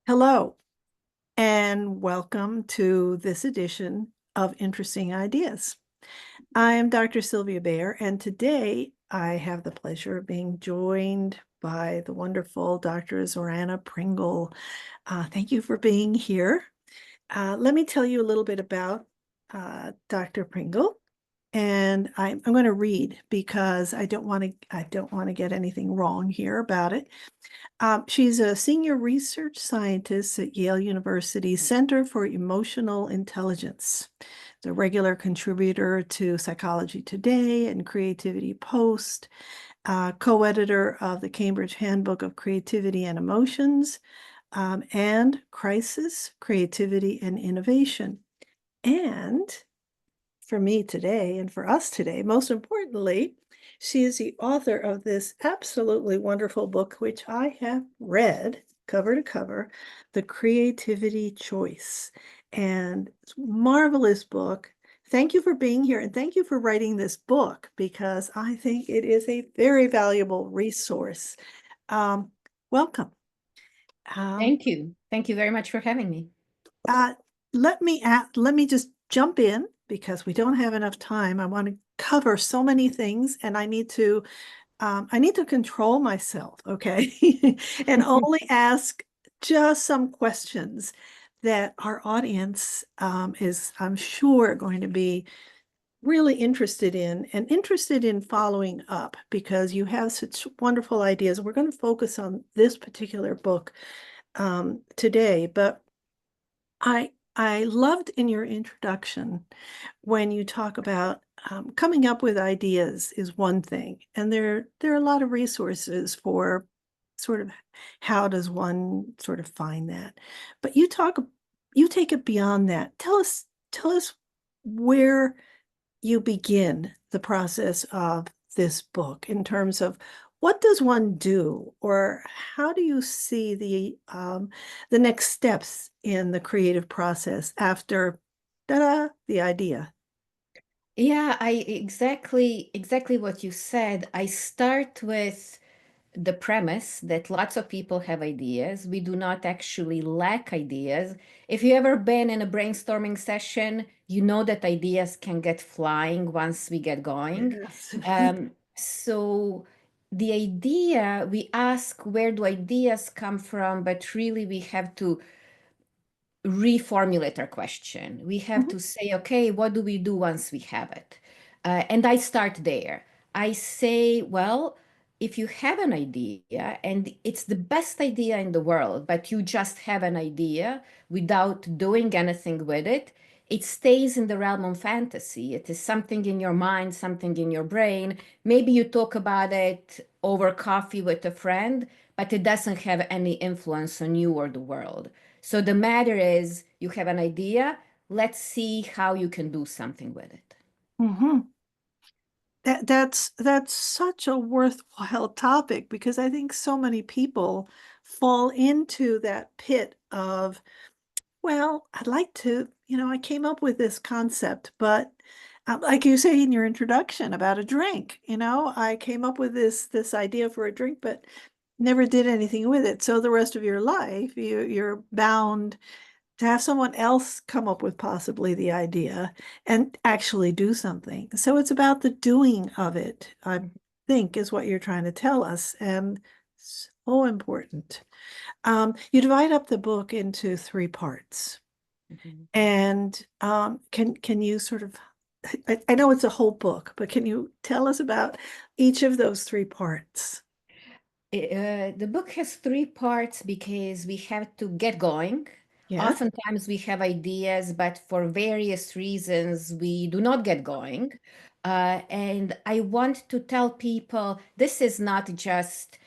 Hello, and welcome to this edition of Interesting Ideas. I am Dr. Sylvia Bayer, and today I have the pleasure of being joined by the wonderful Dr. Zorana Pringle. Thank you for being here. Let me tell you a little bit about Dr. Pringle, and I'm going to read because I don't want to get anything wrong here about it. She's a senior research scientist at Yale University's Center for Emotional Intelligence, the regular contributor to Psychology Today and Creativity Post, co-editor of the Cambridge Handbook of Creativity and Emotions, and Crisis, Creativity, and Innovation. And for me today, and for us today, most importantly, she is the author of this absolutely wonderful book, which I have read cover to cover, The Creativity Choice. And it's a marvelous book. Thank you for being here, and thank you for writing this book, because I think it is a very valuable resource. Welcome. Thank you. Thank you very much for having me. Uh, let me just jump in because we don't have enough time. I want to cover so many things, and I need to control myself, okay, and only ask just some questions that our audience is, I'm sure, going to be really interested in and interested in following up, because you have such wonderful ideas. We're going to focus on this particular book today, but I loved in your introduction when you talk about coming up with ideas is one thing, and there are a lot of resources for sort of how does one sort of find that. But you take it beyond that. Tell us where you begin the process of this book in terms of what does one do, or how do you see the next steps in the creative process after the idea? Yeah, I exactly what you said. I start with the premise that lots of people have ideas. We do not actually lack ideas. If you ever been in a brainstorming session, you know that ideas can get flying once we get going. Yes. So the idea, we ask, where do ideas come from? But really, we have to reformulate our question. We have Mhm. to say, okay, what do we do once we have it? And I start there. I say, well, if you have an idea and it's the best idea in the world, but you just have an idea without doing anything with it, it stays in the realm of fantasy. It is something in your mind, something in your brain. Maybe you talk about it over coffee with a friend, but it doesn't have any influence on you or the world. So the matter is, you have an idea, let's see how you can do something with it. Mhm. That's such a worthwhile topic, because I think so many people fall into that pit of, well, I'd like to, I came up with this concept, but like you say in your introduction about a drink, I came up with this idea for a drink, but never did anything with it. So the rest of your life, you're bound to have someone else come up with possibly the idea and actually do something. So it's about the doing of it, I think, is what you're trying to tell us, and so important. You divide up the book into three parts. Mhm. And can you sort of, I know it's a whole book, but can you tell us about each of those three parts? The book has three parts because we have to get going. Yes. Oftentimes we have ideas, but for various reasons we do not get going. And I want to tell people this is not just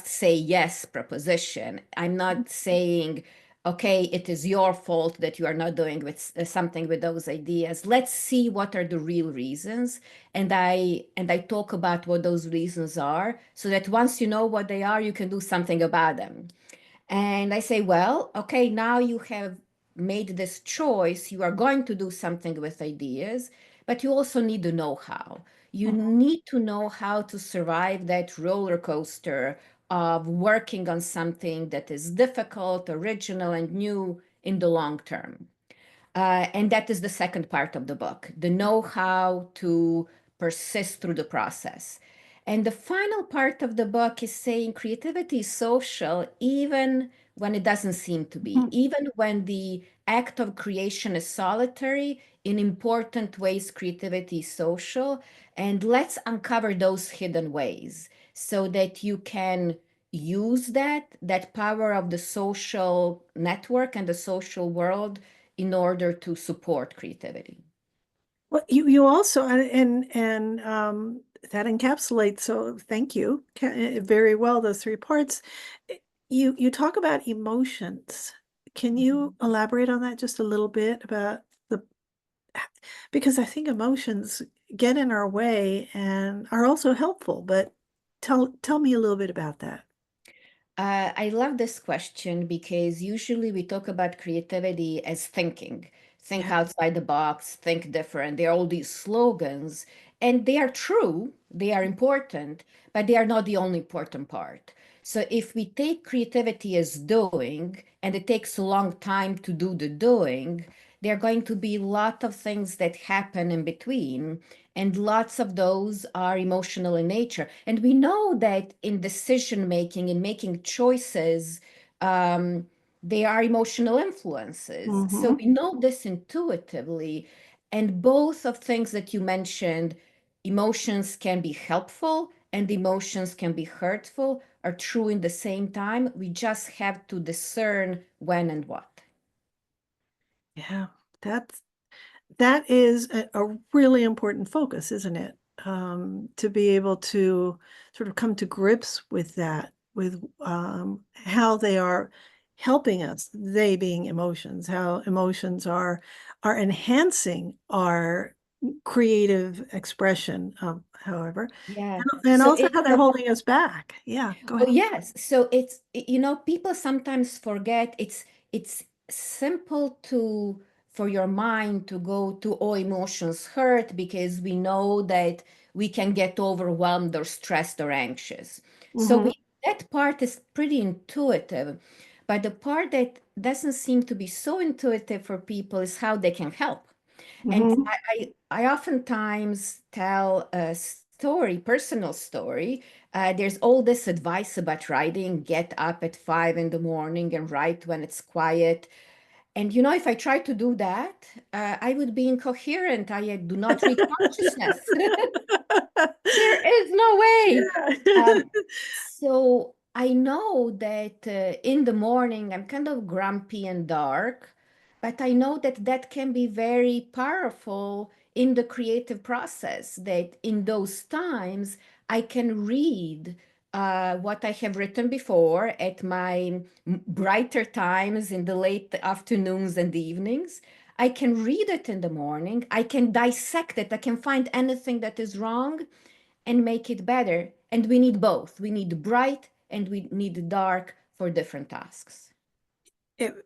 say yes proposition. I'm not saying, okay, it is your fault that you are not doing with something with those ideas. Let's see what are the real reasons, and I talk about what those reasons are, so that once you know what they are, you can do something about them. And I say, well, okay, now you have made this choice. You are going to do something with ideas, but you also need the know-how. You Mhm. need to know how to survive that roller coaster of working on something that is difficult, original, and new in the long term. And that is the second part of the book, the know-how to persist through the process. And the final part of the book is saying creativity is social, even when it doesn't seem to be, Mhm. even when the act of creation is solitary. In important ways, creativity is social. And let's uncover those hidden ways so that you can use that power of the social network and the social world in order to support creativity. Well, you also and that encapsulates, so thank you, very well, those three parts. You talk about emotions. Can you Mhm. elaborate on that just a little bit about the because I think emotions get in our way and are also helpful, but tell me a little bit about that. I love this question because usually we talk about creativity as thinking, think Yeah. outside the box, think different. There are all these slogans, and they are true, they are important, but they are not the only important part. So if we take creativity as doing, and it takes a long time to do the doing, there are going to be a lot of things that happen in between. And lots of those are emotional in nature. And we know that in decision making, in making choices, um, they are emotional influences. So Hmm. we know this intuitively. And both of things that you mentioned, emotions can be helpful and emotions can be hurtful, are true in the same time. We just have to discern when and what. Yeah, that's that is a really important focus, isn't it? To be able to sort of come to grips with that, with how they are helping us, they being emotions, how emotions are enhancing our creative expression, however, Yeah. and So also how they're holding us back. Yeah, go oh ahead. yes, so it's people sometimes forget it's simple to for your mind to go to oh emotions hurt because we know that we can get overwhelmed or stressed or anxious. So Hmm. that part is pretty intuitive, but the part that doesn't seem to be so intuitive for people is how they can help. And Hmm. I oftentimes tell a story, personal story. There's all this advice about writing, get up at 5 in the morning and write when it's quiet. And if I try to do that, I would be incoherent. I do not reach consciousness. There is no way. Yeah. Um, so I know that in the morning I'm kind of grumpy and dark, but I know that that can be very powerful in the creative process, that in those times I can read what I have written before at my brighter times in the late afternoons and evenings. I can read it in the morning. I can dissect it. I can find anything that is wrong and make it better. And we need both. We need bright and we need dark for different tasks.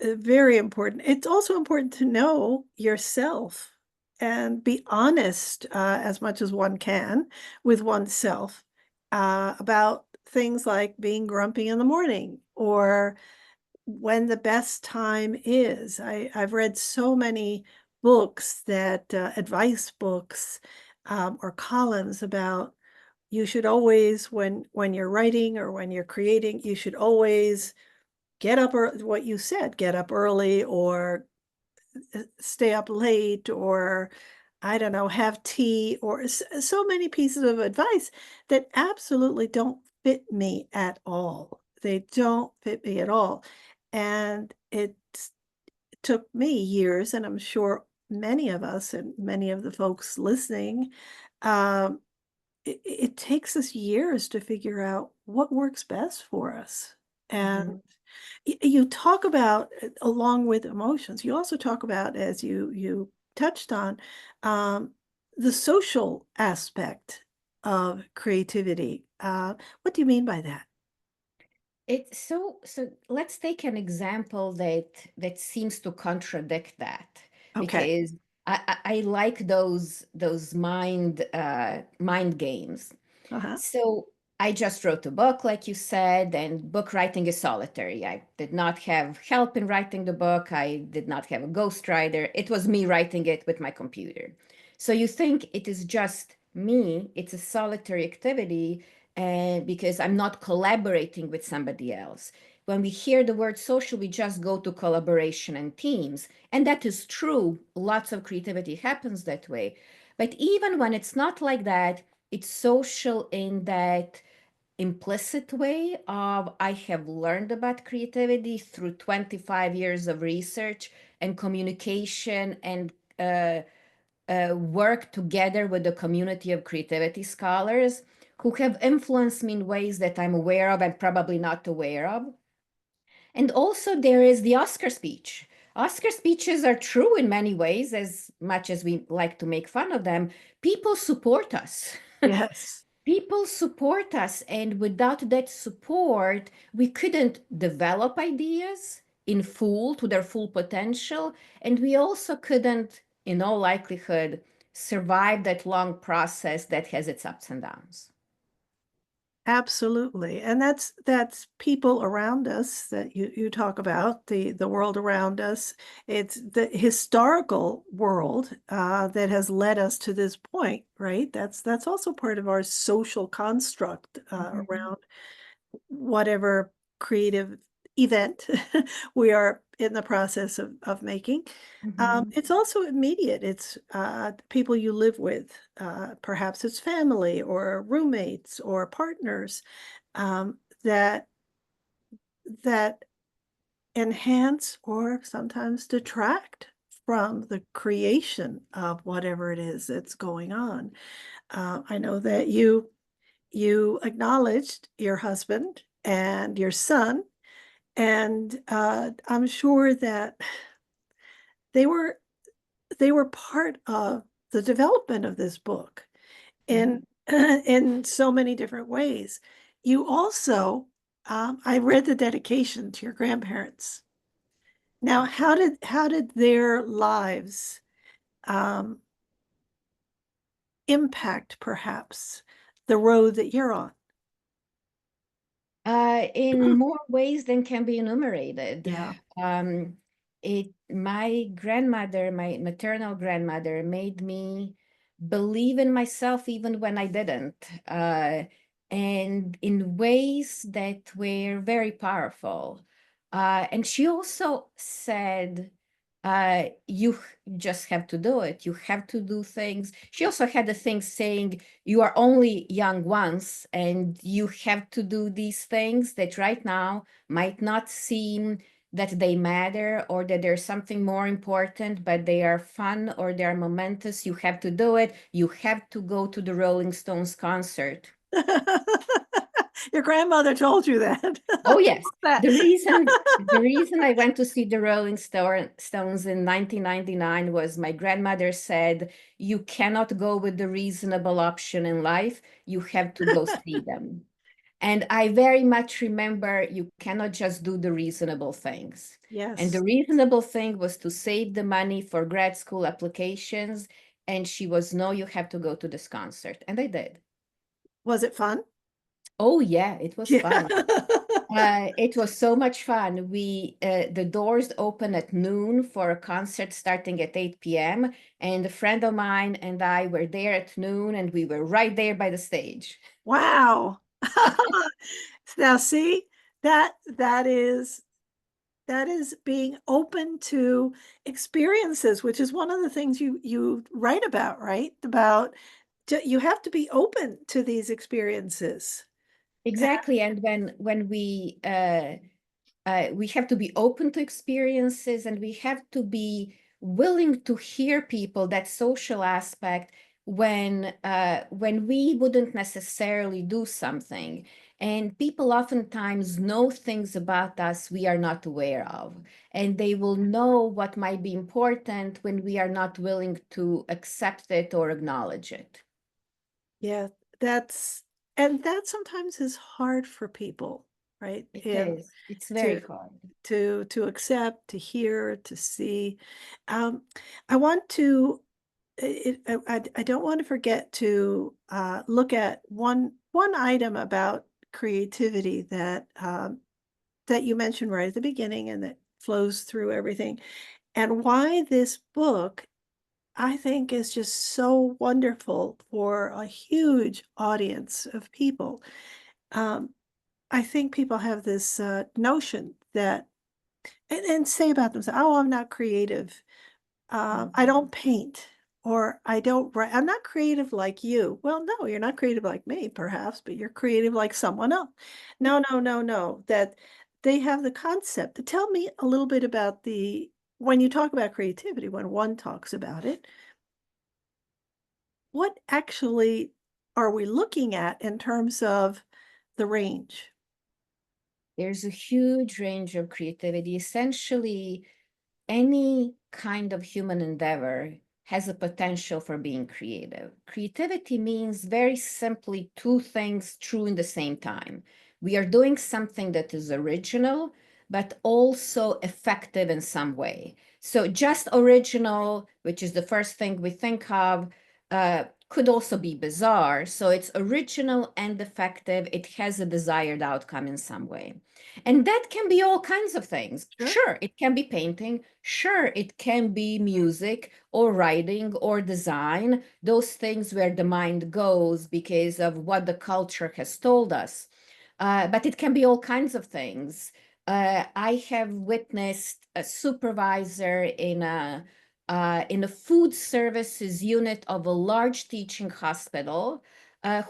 Very important. It's also important to know yourself and be honest as much as one can with oneself about things like being grumpy in the morning or when the best time is. I've read so many books that advice books or columns about you should always, when you're writing or when you're creating, you should always get up, or what you said, get up early or stay up late, or I don't know, have tea, or so many pieces of advice that absolutely don't fit me at all. They don't fit me at all. And it took me years, and I'm sure many of us and many of the folks listening, um, it takes us years to figure out what works best for us. Mhm. And you talk about, along with emotions, you also talk about, as you touched on, um, the social aspect of creativity. What do you mean by that? It's so let's take an example that seems to contradict that Okay. because I like those mind games. Uh-huh. So I just wrote a book, like you said, and book writing is solitary. I did not have help in writing the book. I did not have a ghostwriter. It was me writing it with my computer. So you think it is just me, it's a solitary activity, and because I'm not collaborating with somebody else. When we hear the word social, we just go to collaboration and teams. And that is true. Lots of creativity happens that way. But even when it's not like that, it's social in that implicit way of I have learned about creativity through 25 years of research and communication and work together with the community of creativity scholars who have influenced me in ways that I'm aware of and probably not aware of. And also, there is the Oscar speech. Oscar speeches are true in many ways, as much as we like to make fun of them. People support us. Yes. People support us, and without that support, we couldn't develop ideas in full to their full potential, and we also couldn't, in all likelihood, survive that long process that has its ups and downs. Absolutely. And that's people around us that you talk about, the world around us. It's the historical world that has led us to this point, right? That's also part of our social construct Mhm, around whatever creative event we are in the process of making. mhm. It's also immediate. It's people you live with. Perhaps it's family or roommates or partners that that enhance or sometimes detract from the creation of whatever it is that's going on. I know that you acknowledged your husband and your son, and I'm sure that they were they were part of the development of this book in Mhm. in so many different ways. You also, I read the dedication to your grandparents. Now, how did their lives um, impact perhaps the road that you're on? In more ways than can be enumerated. Yeah. My grandmother, my maternal grandmother, made me believe in myself even when I didn't, and in ways that were very powerful. And she also said, you just have to do it. You have to do things. She also had the thing saying, you are only young once and you have to do these things that right now might not seem that they matter or that there's something more important, but they are fun or they're momentous. You have to do it. You have to go to the Rolling Stones concert. Your grandmother told you that. Oh yes. That. The reason I went to see the Stones in 1999 was my grandmother said, you cannot go with the reasonable option in life. You have to go see them. And I very much remember you cannot just do the reasonable things. And the Yes. reasonable thing was to save the money for grad school applications. And she was, no, you have to go to this concert. And I did. Was it fun? Oh, yeah, it was Yeah. fun. It was so much fun. The doors open at noon for a concert starting at 8 p.m. And a friend of mine and I were there at noon and we were right there by the stage. Wow. Now see, that that is being open to experiences, which is one of the things you write about, right? About you have to be open to these experiences. Exactly. And when we have to be open to experiences and we have to be willing to hear people, that social aspect, when we wouldn't necessarily do something. And people oftentimes know things about us we are not aware of, and they will know what might be important when we are not willing to accept it or acknowledge it. Yeah, that's and that sometimes is hard for people, right? It And is. It's very to hard. to accept, to hear, to see. Um, I want to I don't want to forget to look at one one item about creativity that you mentioned right at the beginning and that flows through everything, and why this book I think is just so wonderful for a huge audience of people. Um, I think people have this notion that and say about themselves, "Oh, I'm not creative. I Mhm. don't paint," or "I don't write. I'm not creative like you." Well, no, you're not creative like me, perhaps, but you're creative like someone else. No, no, no, no. That they have the concept. Tell me a little bit about the when you talk about creativity, when one talks about it, what actually are we looking at in terms of the range? There's a huge range of creativity. Essentially, any kind of human endeavor has a potential for being creative. Creativity means very simply two things true in the same time. We are doing something that is original, but also effective in some way. So, just original, which is the first thing we think of, could also be bizarre. So, it's original and effective. It has a desired outcome in some way. And that can be all kinds of things. Sure. Sure, it can be painting. Sure, it can be music or writing or design, those things where the mind goes because of what the culture has told us. But it can be all kinds of things. I have witnessed a supervisor in a food services unit of a large teaching hospital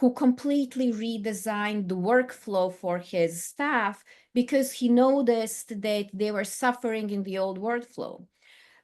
who completely redesigned the workflow for his staff because he noticed that they were suffering in the old workflow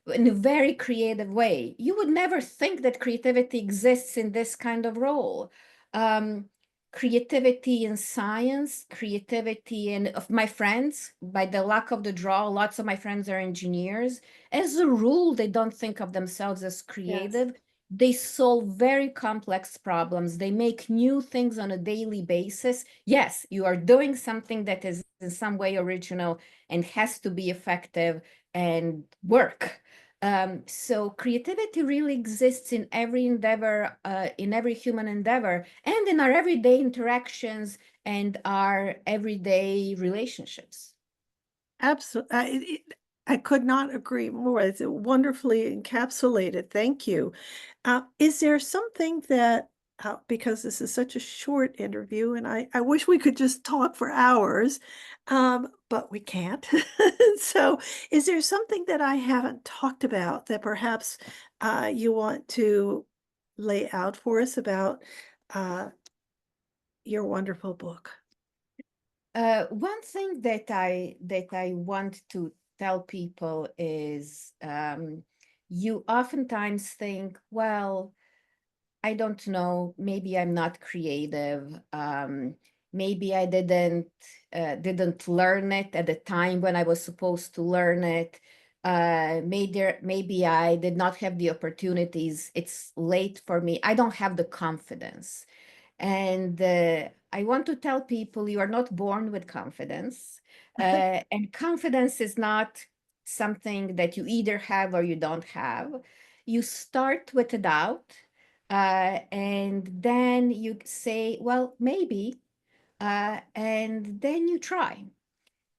in a very creative way. You would never think that creativity exists in this kind of role. Um, Creativity in science, creativity in of my friends, by the luck of the draw, lots of my friends are engineers. As a rule, they don't think of themselves as Yes. creative. They solve very complex problems. They make new things on a daily basis. Yes, you are doing something that is in some way original and has to be effective and work. So creativity really exists in every endeavor, in every human endeavor, and in our everyday interactions and our everyday relationships. Absolutely. I could not agree more. It's wonderfully encapsulated. Thank you. Is there something that, because this is such a short interview, and I wish we could just talk for hours, but we can't. So, is there something that I haven't talked about that perhaps you want to lay out for us about uh, your wonderful book? One thing that I want to tell people is you oftentimes think, well, I don't know, maybe I'm not creative. Maybe I didn't learn it at the time when I was supposed to learn it. Maybe I did not have the opportunities. It's late for me. I don't have the confidence. And I want to tell people you are not born with confidence. And confidence is not something that you either have or you don't have. You start with a doubt, and then you say, well, maybe, and then you try.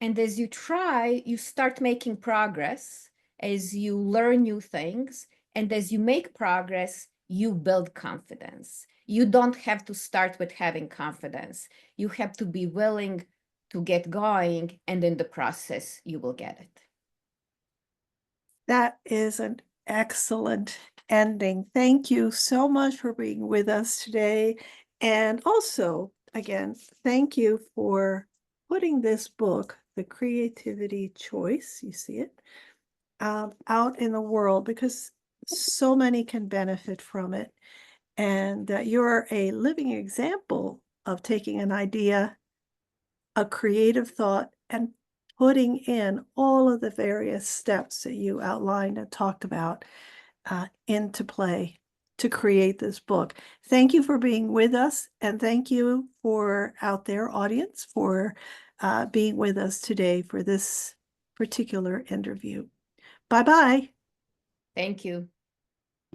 And as you try, you start making progress as you learn new things. And as you make progress, you build confidence. You don't have to start with having confidence. You have to be willing to get going, and in the process, you will get it. That is an excellent ending. Thank you so much for being with us today. And also, again, thank you for putting this book, The Creativity Choice, you see it, out in the world because so many can benefit from it. And you're a living example of taking an idea, a creative thought, and putting in all of the various steps that you outlined and talked about into play to create this book. Thank you for being with us, and thank you for out there, audience, for being with us today for this particular interview. Bye bye. Thank you.